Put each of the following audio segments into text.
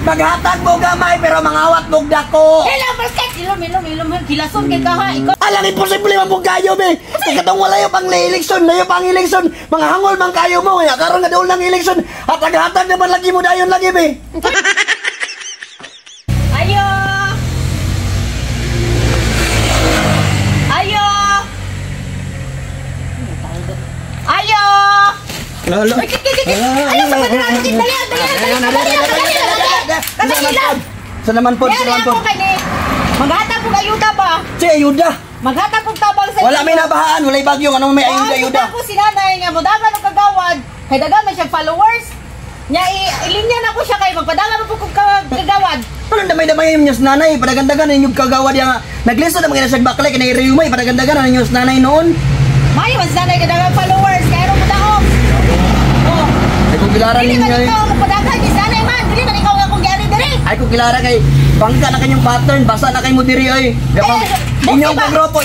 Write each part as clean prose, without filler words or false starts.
Maghatag mo gamay pero mangawat mo dako. Hello, basket. Ilom, kilason kay ka ha. Ikaw. Alang imposible man mong kayo be. Katong wala yung pang eleksyon, layo pang eleksyon. Mga hangol man kayo mo, kaya karon nga daw lang eleksyon. Hatag-hatag naman lagi mo dayon lagi be. Ayo. Ayo. Ayo. Lolo. Ayo sa padala. Dali. Sa naman po, sa naman po. Maghatag kong ayuda ba? Si ayuda. Maghatag kong tabang sa Wala may nabahaan, wala bagyo, ano may ayuda. Ako si nanay nga mo dagan og kagawad. Kay dagan man siya followers. Nya ilinya na ko siya kay magpadagan mo kog kagawad. Ano damay-damay yung news nanay, padagandagan yung kagawad yang naglista na mga nasag baklay kay reumay padagandagan ang news nanay noon. May mas nanay ka dagan followers kay ro mo daog. Oh. Ay kung kilara Dili ninyo. man ikaw magpadagan ni nanay man, dili man ikaw nga kung gyari diri. Ay kung kilara kay bangka na kanyang pattern, basa na kay mo diri ay. Gapang inyong kagropo,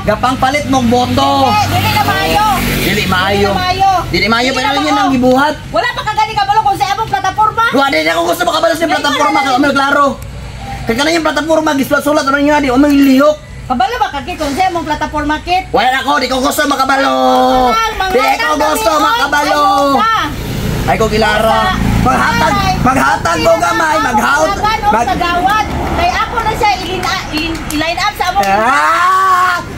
gapang palit mong boto. Dili na maayo. Dili maayo pero yun ang gibuhat. Wala pa kagani kabalo kung sa among plataporma. Wa di ako gusto makabalas ni plataporma kay umel klaro. Kay kanang yung plataporma gisulat-sulat ano niya di umel lihok. Kabalo ba kagki kung sa among plataporma kit? Wala ako, di ko gusto makabalo. Di ko gusto makabalo. Ay ko kilara. Maghatag mo gamay, magawad. Kay ako na siya i-line up sa among.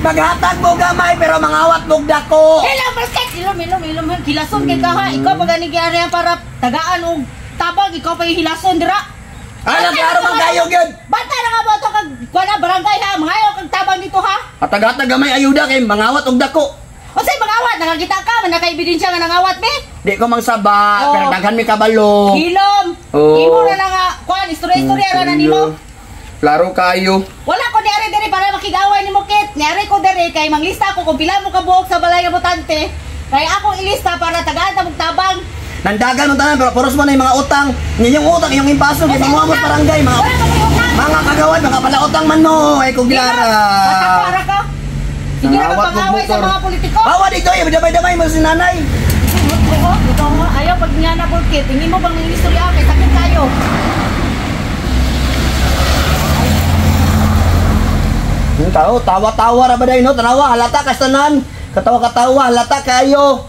Maghatag mo gamay pero mangawat mo dako. Hello, basket. Ilom, kilason kay ka ha. Ikaw pagani gyari para tagaan og tabag ikaw pa hilason dira. Ano klaro man kayo gyud. Bata na ka boto kag kuana barangay ha. Mangayo kag tabang dito ha. Hatag-hatag gamay ayuda kay mangawat og dako. O say mangawat, nakakita ka man naka-ebidensya nga nangawat be. Di ko mangsaba, pero daghan mi kabalo. Hilom. Imo na nga kuan istorya-istorya ra na nimo. Klaro kayo. Wala ko diari diri para makigaway nimo kit. Niari ko diri kay manglista ko kung pila mo ka buok sa balay nga botante. Kay ako ilista para tagaan ta mong tabang. Nandagan mo tanan pero puros mo na yung mga utang. Inyong utang, inyong impaso, kay mga amos barangay, mga kagawad, mga palautang man no. Ay kung gilara. Para ka. Sige na magpangaway sa mga politiko. Bawa dito, damay-damay mo si nanay. Oo, ito nga. Ayaw pag nga na bulkit. Hindi mo bang may istorya kay sakit tayo. Yung tao, tawa-tawa ra ba day no? Tanawa, halata kastanan. Katawa-katawa, halata kayo.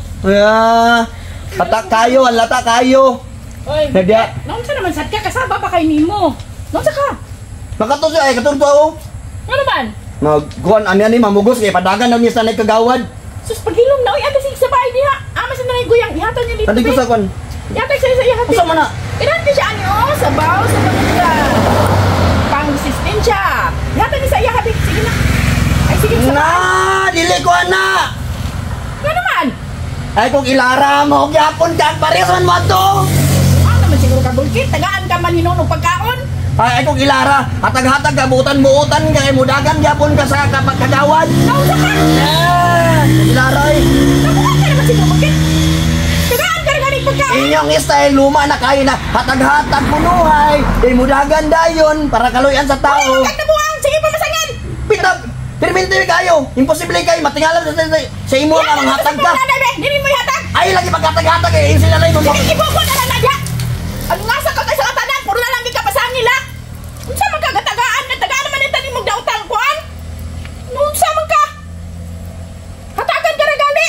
Halata kayo, halata kayo. Oy, naunsa naman sad ka kasaba ba kay nimo? Naunsa ka? Makato siya, katurto ako. Ano man? Magkuhan, ano ni mamugos, kaya padagan daw niya sa nanay kagawad. Sus, paghilom na. Uy, aga sige sa bahay niya. Ama sa nanay guyang. Ihatan niya dito. Tadi ko sa kwan. Ihatan siya sa ihatan. Usa man na? Ihatan siya ano, sa baw, sa mga pang-system siya. Ihatan niya sa ihatan. Sige na. Ay, sige sa Na, dili ko ana. Ano naman? Ay kung ilara mo, gyapon kan pares man mo to. Ano naman siguro ka bulkit? Tagaan ka man hinunong pagkaon? Ay kung ilara, hatag-hatag ka, buutan-buutan ka, mudagan gyapon ka sa kagawad. Nausa ka? Ilara ay. Nakuha ka naman siguro bulkit? Tagaan ka rin pagkaon? Inyong style, luma na kayo na hatag-hatag punuhay. Mudagan dayon para kaluyan sa tao. Ay, magkagnabuang! Sige pa masangan! Pitag, perminti kayo. Imposible kayo, matingalan sa imo nga mga hatag ka. Dili mo ihatag! Ay, lagi paghatag-hatag eh, insinalay mo. Sige, ibuko na lang na dyan! Ang nasa ka sa katanan, puro na lang di ka pasang nila! Unsa man ka gatagaan, nagtagaan naman yung tanim mong dautang kuan? Unsa man ka? Hatagan ka regali!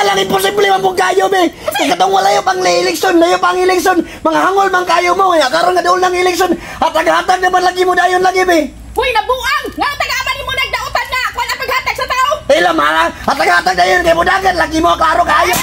Alang imposible man mong kayo, be. Katong wala yung pang eleksyon, layo pang eleksyon. Mga hangol man kayo mo, kaya karon nga daw lang eleksyon. Hatag-hatag naman lagi mo dayon lagi, be. Uy, nabuang! Nga taga-aman mo nagdautan nga! Kuan ang paghatag sa tao! Ila mga hatag-hatag dayon kay mo dagan lagi mo klaro kayo.